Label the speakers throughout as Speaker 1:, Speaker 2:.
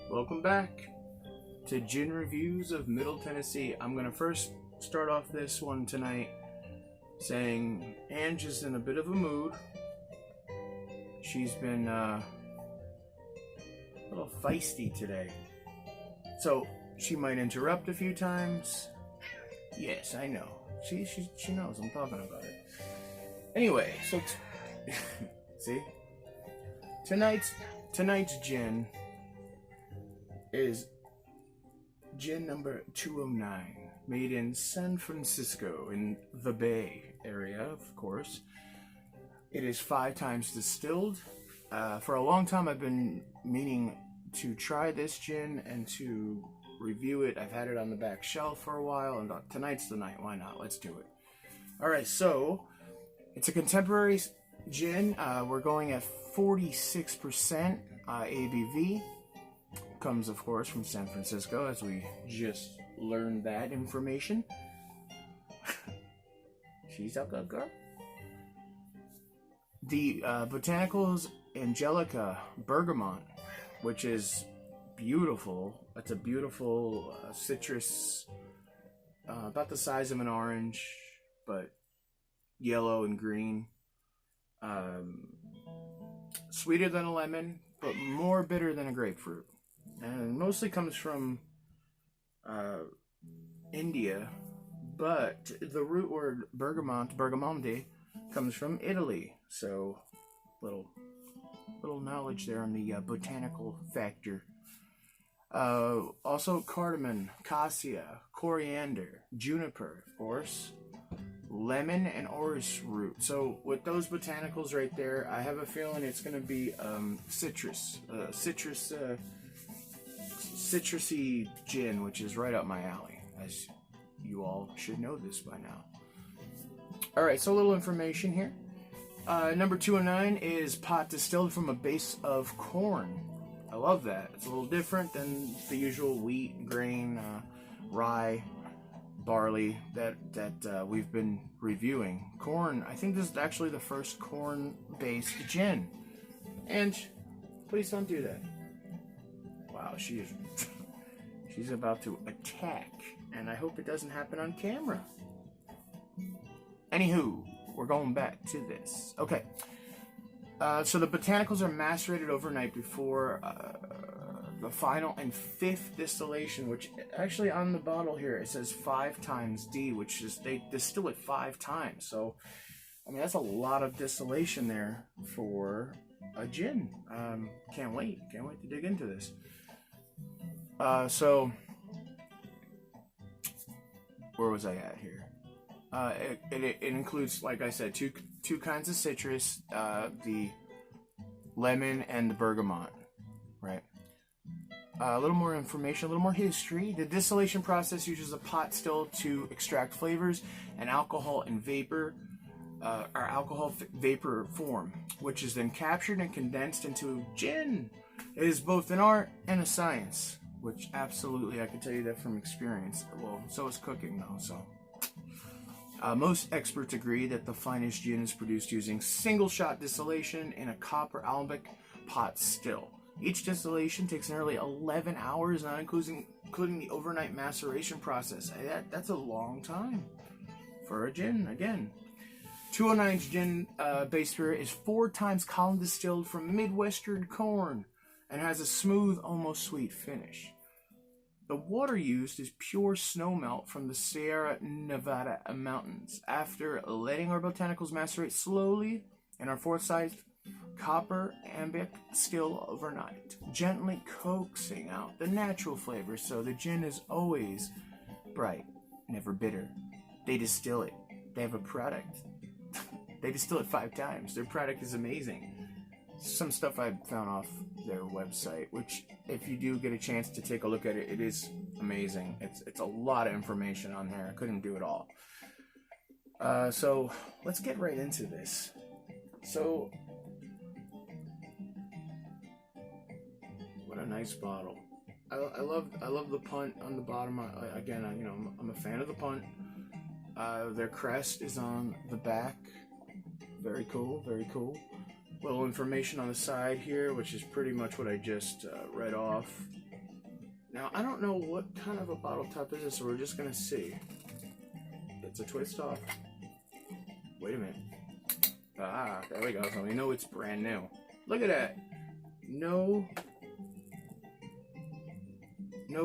Speaker 1: Welcome back to Gin Reviews of Middle Tennessee. I'm going to first start off this one tonight saying Ange is in a bit of a mood. She's been a little feisty today. So she might interrupt a few times. Yes, I know. She knows I'm talking about it. Anyway, so see? Tonight's gin is gin number 209, made in San Francisco in the Bay Area, of course. It is 5 times distilled. For a long time I've been meaning to try this gin and to review it. I've had it on the back shelf for a while, and tonight's the night. Why not? Let's do it. Alright, so it's a contemporary gin. We're going at 46% ABV. Comes, of course, from San Francisco, as we just learned that information. She's a good girl. The botanicals Angelica bergamot, which is beautiful. It's a beautiful citrus, about the size of an orange, but yellow and green. Sweeter than a lemon, but more bitter than a grapefruit. And mostly comes from India, but the root word bergamonte, comes from Italy. So, little knowledge there on the botanical factor. Also cardamom, cassia, coriander, juniper, of course, lemon, and orris root. So with those botanicals right there, I have a feeling it's going to be citrusy gin, which is right up my alley, as you all should know this by now. Alright, so a little information here. Number 209 is pot distilled from a base of corn. I love that. It's a little different than the usual wheat, grain, rye, barley that we've been reviewing. Corn, I think this is actually the first corn-based gin. And please don't do that. Wow, she's about to attack, and I hope it doesn't happen on camera. Anywho, we're going back to this. Okay, so the botanicals are macerated overnight before the final and 5th distillation, which actually on the bottle here it says 5 times D, which is they distill it 5 times. So, I mean, that's a lot of distillation there for a gin. Can't wait to dig into this. So where was I at here? It includes, like I said, two kinds of citrus, the lemon and the bergamot, right? A little more information, a little more history. The distillation process uses a pot still to extract flavors and alcohol and vapor, vapor form, which is then captured and condensed into gin. It is both an art and a science, which absolutely I can tell you that from experience. Well, so is cooking though, so. Most experts agree that the finest gin is produced using single-shot distillation in a copper alembic pot still. Each distillation takes nearly 11 hours, not including the overnight maceration process. That's a long time for a gin, again. 209's gin base spirit is 4 times column distilled from Midwestern corn and has a smooth, almost sweet finish. The water used is pure snowmelt from the Sierra Nevada mountains. After letting our botanicals macerate slowly in our foresight copper alembic still overnight, gently coaxing out the natural flavors, so the gin is always bright, never bitter. They distill it. They have a product. They distill it 5 times. Their product is amazing. Some stuff I found off their website, which if you do get a chance to take a look at it, it is amazing. It's a lot of information on there. I couldn't do it all. So let's get right into this. So, what a nice bottle. I love the punt on the bottom. Again, I'm a fan of the punt. Their crest is on the back. Very cool, very cool. Little information on the side here, which is pretty much what I just read off. Now, I don't know what kind of a bottle top is this, so we're just gonna see. It's a twist off. Wait a minute. Ah, there we go. So we know it's brand new. Look at that. No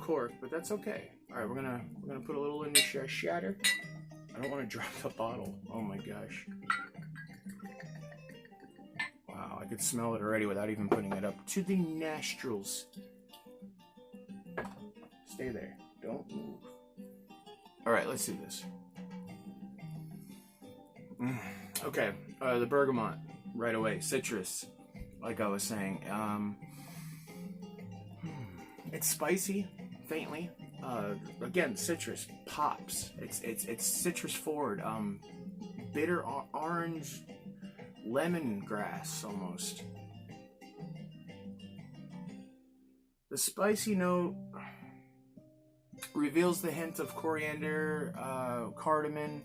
Speaker 1: cork, but that's okay. All right, we're gonna put a little in the shatter. I don't want to drop the bottle. Oh my gosh. Wow, I could smell it already without even putting it up to the nostrils. Stay there. Don't move. All right, let's do this. Okay, the bergamot right away. Citrus, like I was saying. It's spicy, faintly. Again, citrus pops. It's citrus forward. Bitter orange, lemongrass almost. The spicy note reveals the hint of coriander, cardamom,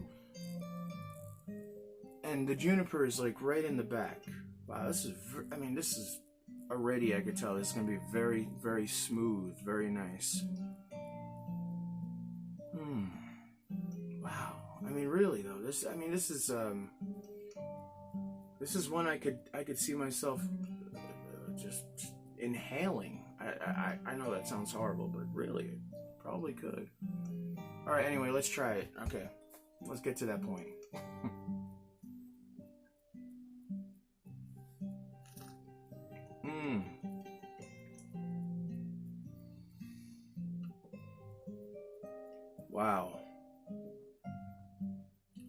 Speaker 1: and the juniper is like right in the back. Wow, this is already, I could tell this is gonna be very, very smooth, very nice. Wow. I mean, really though, this is one I could see myself just inhaling. I know that sounds horrible, but really, it probably could. All right. Anyway, let's try it. Okay, let's get to that point. Wow.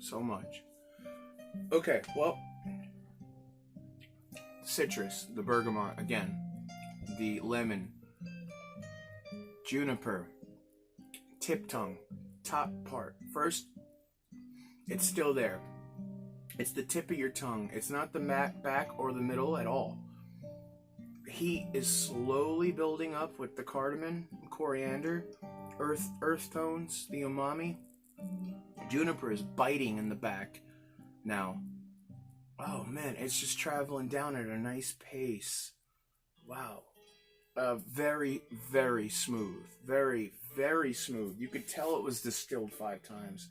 Speaker 1: So much. Okay, well, citrus, the bergamot, again, the lemon, juniper, tip tongue, top part. First, it's still there. It's the tip of your tongue. It's not the back or the middle at all. Heat is slowly building up with the cardamom, coriander, earth tones, the umami. Juniper is biting in the back now. Oh man, it's just traveling down at a nice pace. Wow. Very, very smooth. Very, very smooth. You could tell it was distilled 5 times.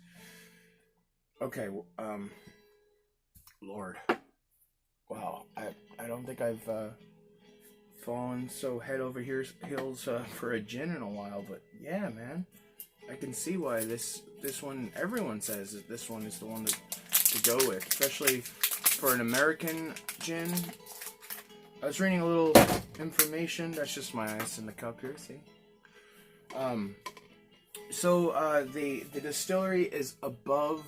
Speaker 1: Okay, Lord. Wow, I don't think I've fallen so head over heels for a gin in a while, but yeah, man. I can see why this one, everyone says that this one is the one to go with, especially for an American gin. I was reading a little information. That's just my ice in the cup here, see? So the distillery is above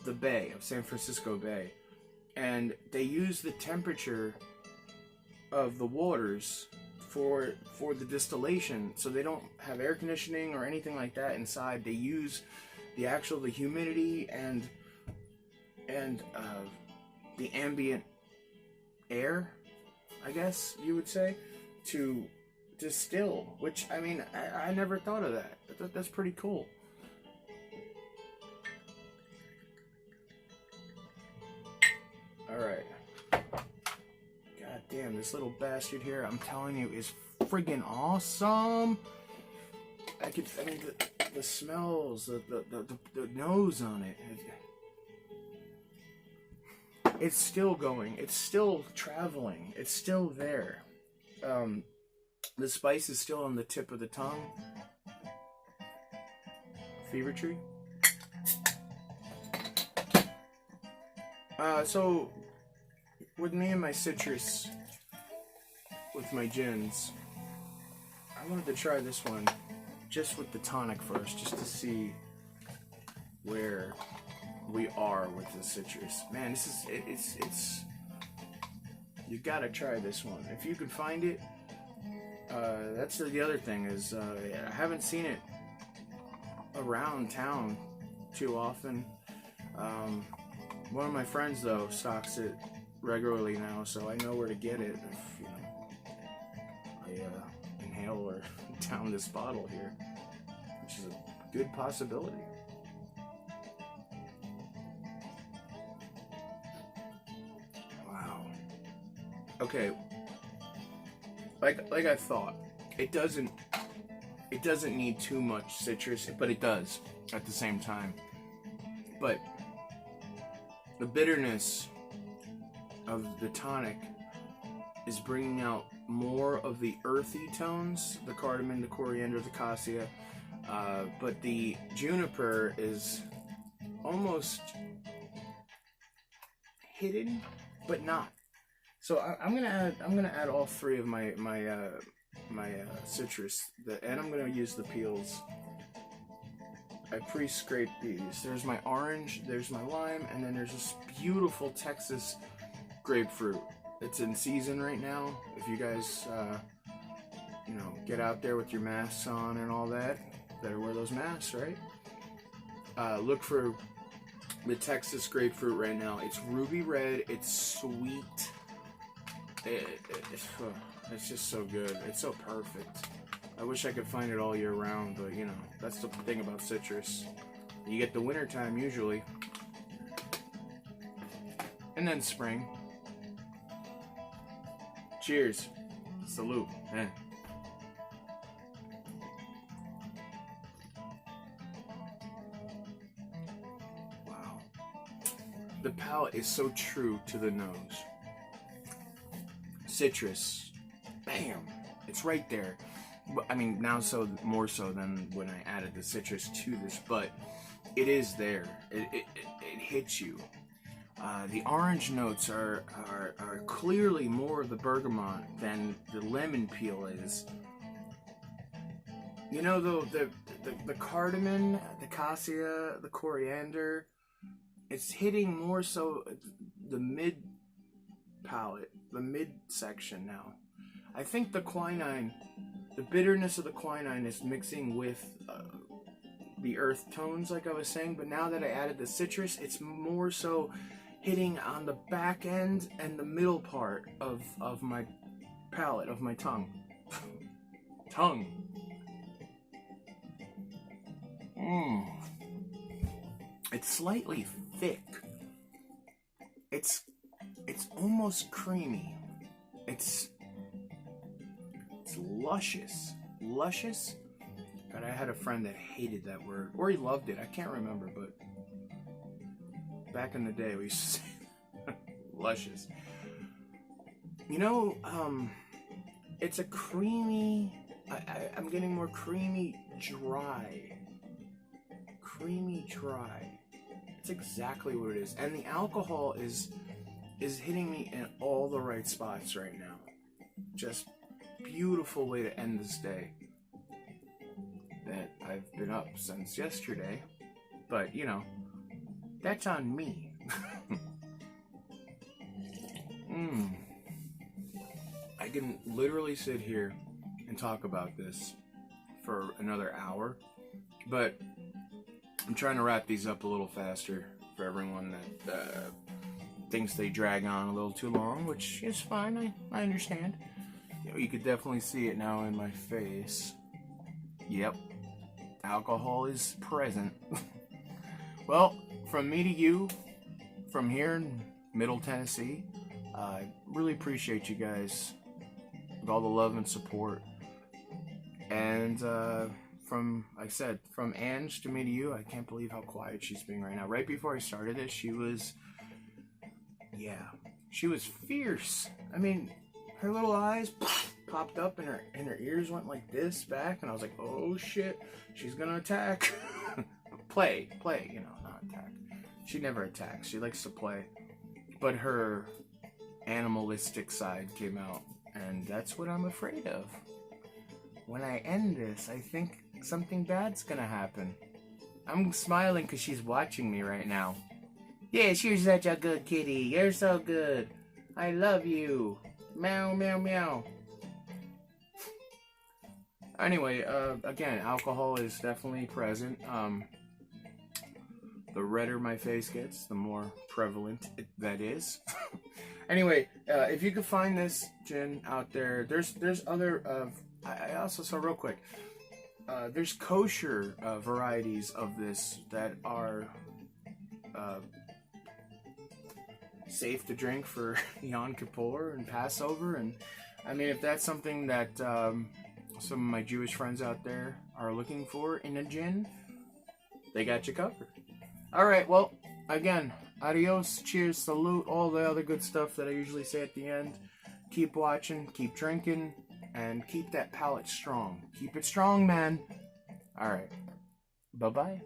Speaker 1: the bay of San Francisco Bay, and they use the temperature of the waters for the distillation, so they don't have air conditioning or anything like that inside. They use the humidity and the ambient air, I guess you would say, to distill, which, I mean, I never thought of that. That's pretty cool. Alright. God damn, this little bastard here, I'm telling you, is friggin' awesome. I mean, the smells, the nose on it. It's still going. It's still traveling. It's still there. The spice is still on the tip of the tongue. Fever tree. So, with me and my citrus, with my gins, I wanted to try this one just with the tonic first, just to see where we are with the citrus. Man, this is, it's you gotta try this one. If you can find it, that's the other thing is, I haven't seen it around town too often. One of my friends, though, stocks it regularly now, so I know where to get it if, you know, I inhale or down this bottle here, which is a good possibility. Wow. Okay. Like I thought, it doesn't it doesn't need too much citrus, but it does at the same time. But the bitterness of the tonic is bringing out more of the earthy tones, the cardamom, the coriander, the cassia, but the juniper is almost hidden, but not. So I'm gonna add all three of my citrus, and I'm gonna use the peels. I pre-scraped these. There's my orange, there's my lime, and then there's this beautiful Texas grapefruit. It's in season right now. If you guys, get out there with your masks on and all that, better wear those masks, right? Look for the Texas grapefruit right now. It's ruby red. It's sweet. It's just so good. It's so perfect. I wish I could find it all year round, but that's the thing about citrus. You get the winter time usually, and then spring. Cheers. Salute. Man. Wow. The palate is so true to the nose. Citrus. Bam. It's right there. I mean, now so more so than when I added the citrus to this, but it is there. It hits you. The orange notes are clearly more of the bergamot than the lemon peel is. The cardamom, the cassia, the coriander, it's hitting more so the mid palate, the mid section now. I think the quinine, the bitterness of the quinine is mixing with the earth tones, like I was saying, but now that I added the citrus, it's more so hitting on the back end and the middle part of my palate, of my tongue. It's slightly thick. It's almost creamy. It's luscious. Luscious? God, I had a friend that hated that word. Or he loved it. I can't remember, but back in the day we used to say luscious. It's a creamy, I'm getting more creamy dry. Creamy dry. It's exactly what it is. And the alcohol is hitting me in all the right spots right now. Just beautiful way to end this day. That I've been up since yesterday. But, that's on me. I can literally sit here and talk about this for another hour, but I'm trying to wrap these up a little faster for everyone that thinks they drag on a little too long, which is fine. I understand. You could definitely see it now in my face. Yep, alcohol is present. Well, from me to you, from here in Middle Tennessee, I really appreciate you guys with all the love and support. And from Ange to me to you, I can't believe how quiet she's being right now. Right before I started this, she was fierce. I mean, her little eyes popped up and her ears went like this back, and I was like, oh shit, she's gonna attack. play, not attack. She never attacks, she likes to play. But her animalistic side came out, and that's what I'm afraid of. When I end this, I think something bad's gonna happen. I'm smiling because she's watching me right now. Yes, you're such a good kitty. You're so good. I love you. Meow, meow, meow. Anyway, again, alcohol is definitely present. The redder my face gets, the more prevalent that is. Anyway, if you could find this gin out there, there's other. I also saw real quick. There's kosher varieties of this that are safe to drink for Yom Kippur and Passover, and I mean, if that's something that some of my Jewish friends out there are looking for in a gin, they got you covered. Alright, well, again, adios, cheers, salute, all the other good stuff that I usually say at the end. Keep watching, keep drinking, and keep that palate strong. Keep it strong, man. Alright, bye-bye.